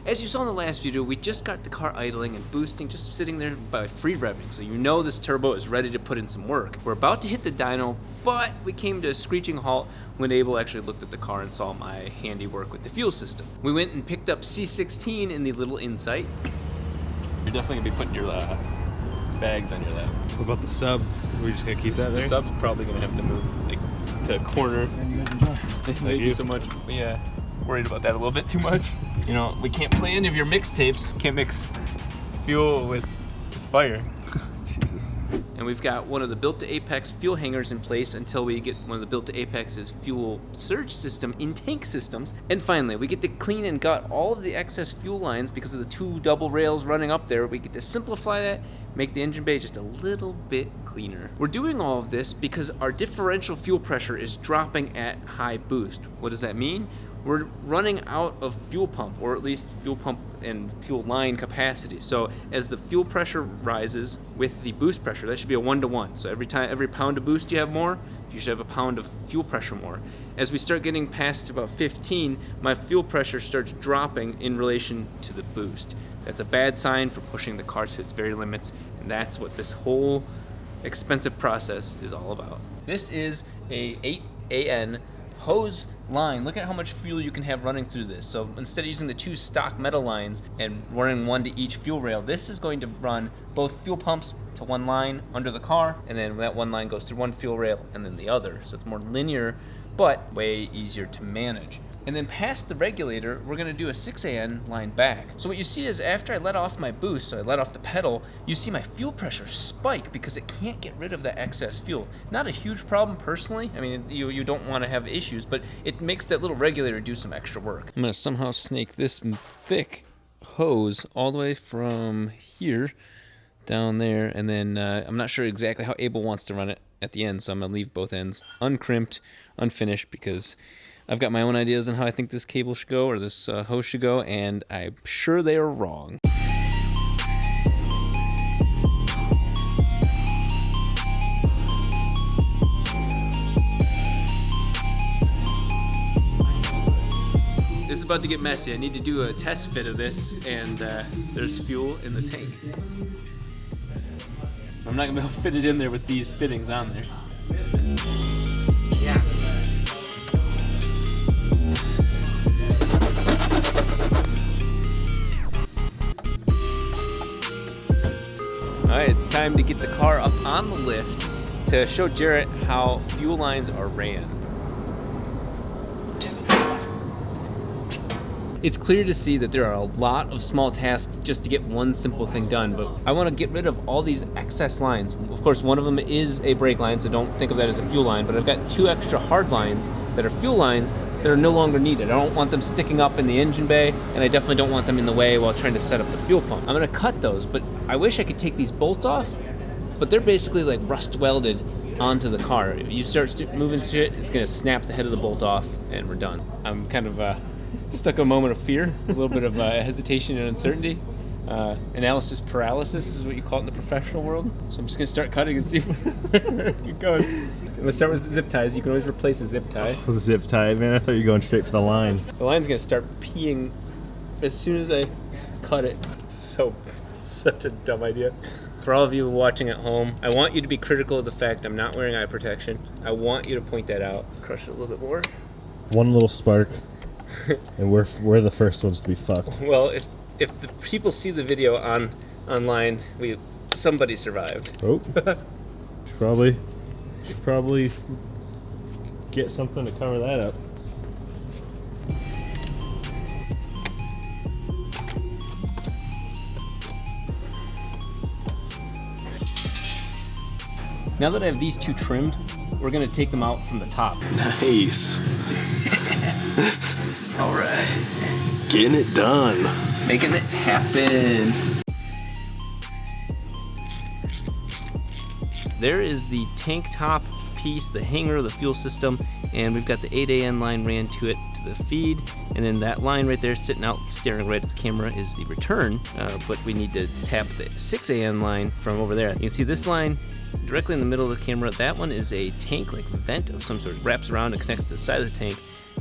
As you saw in the last video, we just got the car idling and boosting, just sitting there by free revving, so you know this turbo is ready to put in some work. We're about to hit the dyno, but we came to a screeching halt when Abel actually looked at the car and saw my handiwork with the fuel system. We went and picked up C16 in the little Insight. You're definitely gonna be putting your bags on your lap. What about the sub? We're just gonna keep that there? The sub's probably gonna have to move like to a corner. Thank you so much. Yeah, worried about that a little bit too much. You know, we can't play any of your mixtapes. Can't mix fuel with fire. Jesus. And we've got one of the Built to Apex fuel hangers in place until we get one of the Built to Apex's fuel surge system in tank systems. And finally, we get to clean and gut all of the excess fuel lines because of the 2 double rails running up there. We get to simplify that, make the engine bay just a little bit cleaner. We're doing all of this because our differential fuel pressure is dropping at high boost. What does that mean? We're running out of fuel pump, or at least fuel pump and fuel line capacity. So as the fuel pressure rises with the boost pressure, that should be a 1-to-1. So every pound of boost you have more, you should have a pound of fuel pressure more. As we start getting past about 15, my fuel pressure starts dropping in relation to the boost. That's a bad sign for pushing the car to its very limits, and that's what this whole expensive process is all about. This is a 8AN hose line. Look at how much fuel you can have running through this. So instead of using the 2 stock metal lines and running 1 to each fuel rail, this is going to run both fuel pumps to 1 line under the car, and then that 1 line goes through 1 fuel rail and then the other. So it's more linear, but way easier to manage. And then past the regulator, we're gonna do a 6AN line back. So what you see is after I let off my boost, so I let off the pedal, you see my fuel pressure spike because it can't get rid of that excess fuel. Not a huge problem personally. I mean, you don't wanna have issues, but it makes that little regulator do some extra work. I'm gonna somehow snake this thick hose all the way from here down there, and then I'm not sure exactly how Abel wants to run it at the end, so I'm gonna leave both ends uncrimped, unfinished, because I've got my own ideas on how I think this cable should go, or this hose should go, and I'm sure they are wrong. This is about to get messy. I need to do a test fit of this, and there's fuel in the tank. I'm not gonna be able to fit it in there with these fittings on there. Yeah. Alright, it's time to get the car up on the lift to show Jarrett how fuel lines are ran. It's clear to see that there are a lot of small tasks just to get one simple thing done, but I want to get rid of all these excess lines. Of course, one of them is a brake line, so don't think of that as a fuel line, but I've got 2 extra hard lines that are fuel lines that are no longer needed. I don't want them sticking up in the engine bay, and I definitely don't want them in the way while trying to set up the fuel pump. I'm gonna cut those, but I wish I could take these bolts off, but they're basically like rust welded onto the car. If you start moving shit, it's gonna snap the head of the bolt off, and we're done. I'm kind of stuck in a moment of fear, a little bit of hesitation and uncertainty. Analysis paralysis is what you call it in the professional world. So I'm just gonna start cutting and see where it goes. I'm gonna start with zip ties. You can always replace a zip tie. What's a zip tie, man? I thought you were going straight for the line. The line's gonna start peeing as soon as I cut it. Such a dumb idea. For all of you watching at home, I want you to be critical of the fact I'm not wearing eye protection. I want you to point that out. Crush it a little bit more. One little spark, and we're the first ones to be fucked. Well, if the people see the video online, somebody survived. Oh, should probably get something to cover that up. Now that I have these 2 trimmed, we're gonna take them out from the top. Nice. All right. Getting it done. Making it happen. There is the tank top piece, the hanger, the fuel system, and we've got the 8AN line ran to it, to the feed, and then that line right there sitting out staring right at the camera is the return, but we need to tap the 6AN line from over there. You can see this line directly in the middle of the camera. That one is a tank like vent of some sort. It wraps around and connects to the side of the tank.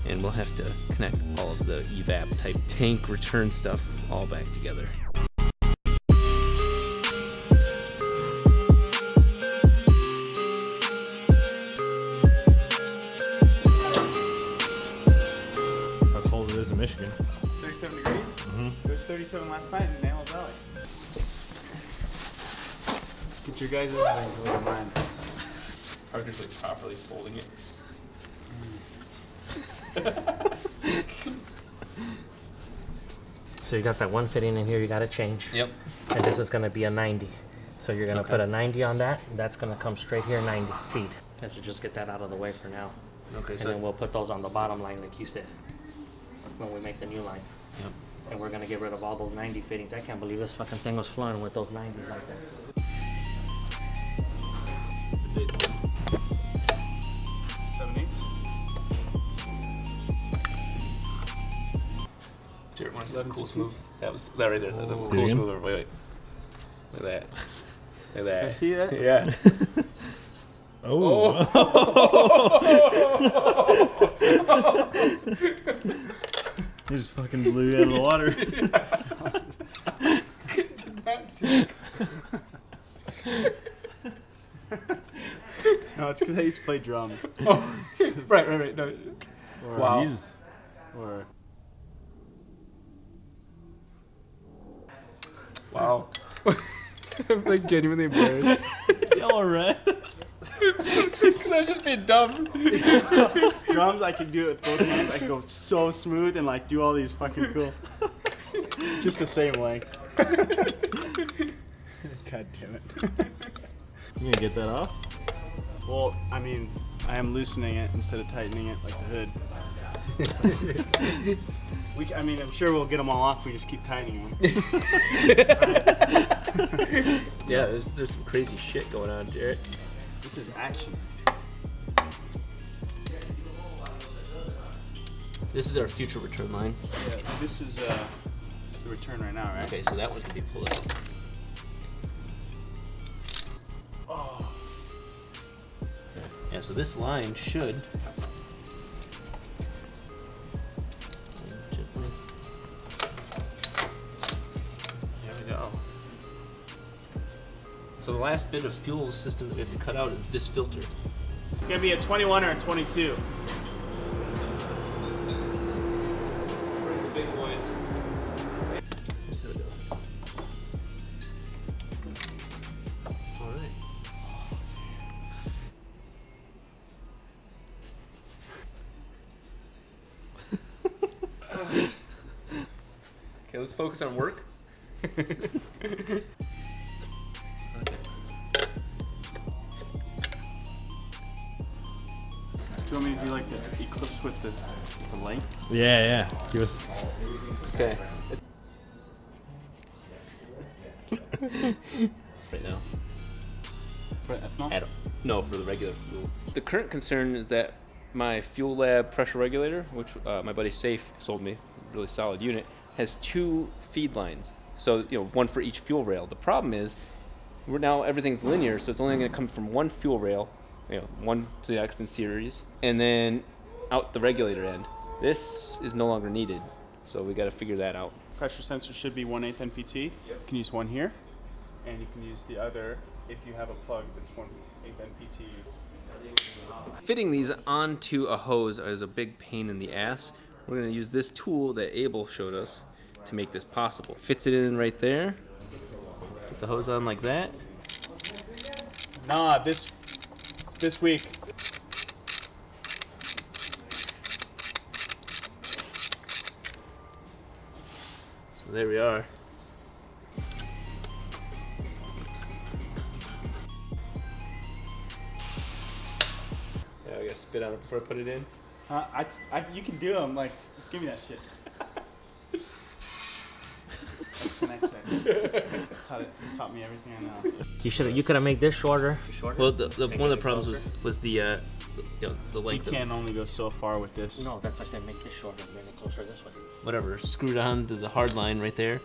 and we'll have to connect all of the evap type tank return stuff all back together. How cold it is in Michigan. 37 degrees? Mm-hmm. It was 37 last night in Nail Valley. Get your guys' thing, look at mine. Parker's like properly folding it. So you got that one fitting in here you got to change. Yep. And this is going to be a 90. So you're going to Okay. put a 90 on that. And that's going to come straight here 90 feet. And so just get that out of the way for now. Okay, And so then we'll put those on the bottom line like you said when we make the new line. yep. And we're going to get rid of all those 90 fittings. I can't believe this fucking thing was flying with those 90s like that. 7/8. Jared, want to see the 11 cool 16s? smooth? That was that right there. The Do it cool again? smooth. Wait. Look at that. Look at that. Can I see that? Yeah. Oh. He just fucking blew you out of the water. No, it's because I used to play drums. Oh, right. No. Or, Wow. Jesus. Or Wow. I'm like genuinely embarrassed. Y'all red. Because I was just being dumb. drums, I can do it with both hands. I can go so smooth and like do all these fucking cool. Just the same length. God damn it. You gonna get that off? Well, I mean, I am loosening it instead of tightening it like the hood. I mean, I'm sure we'll get them all off if we just keep tightening them. Yeah, there's some crazy shit going on, Jared. This is action. This is our future return line. Yeah, this is the return right now, right? Okay, so that one can be pulled out. Oh. Yeah, so this line should gently. There we go. So the last bit of fuel system that we have to cut out is this filter. It's gonna be a 21 or a 22. Bring the big boys. There we go. All right. Okay, let's focus on work. Okay. Do you want me to do like the eclipse with the length? Yeah. Give us. Okay. Right now. For ethanol? No, for the regular fuel. The current concern is that my Fuel Lab pressure regulator, which my buddy Safe sold me, really solid unit, has 2 feed lines. So, one for each fuel rail. The problem is, everything's linear, so it's only going to come from one fuel rail, one to the next in series, and then out the regulator end. This is no longer needed, so we got to figure that out. Pressure sensor should be 1/8 NPT. You can use one here, and you can use the other if you have a plug that's 1/8 NPT. Fitting these onto a hose is a big pain in the ass. We're going to use this tool that Abel showed us to make this possible. Fits it in right there. Put the hose on like that. Nah, this week. So there we are. Yeah, I gotta spit on it before I put it in. You can do them. Like, give me that shit. That's an XX. Taught me everything I know. You could have made this shorter. Well, one of the problems was the You length of can only go so far with this. No, that's why I said make this shorter, bring it closer this way. whatever, screwed on to the hard line right there.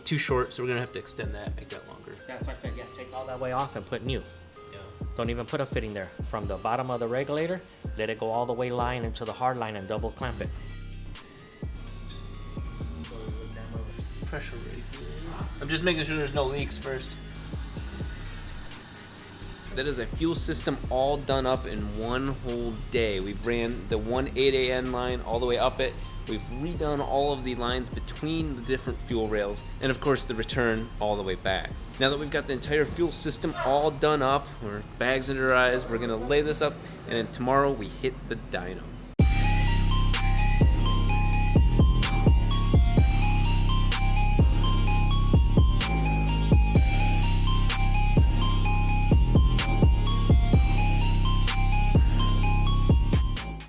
Too short, so we're gonna have to extend that, make that longer. That's why I said, yeah, take all that way off and put new. Yeah. Don't even put a fitting there. From the bottom of the regulator, let it go all the way line into the hard line and double clamp it. Pressure rate. I'm just making sure there's no leaks first. That is a fuel system all done up in one whole day. We've ran the one 8AN line all the way up it. We've redone all of the lines between the different fuel rails, and of course the return all the way back. Now that we've got the entire fuel system all done up, we're bags under our eyes, we're gonna lay this up, and then tomorrow we hit the dyno.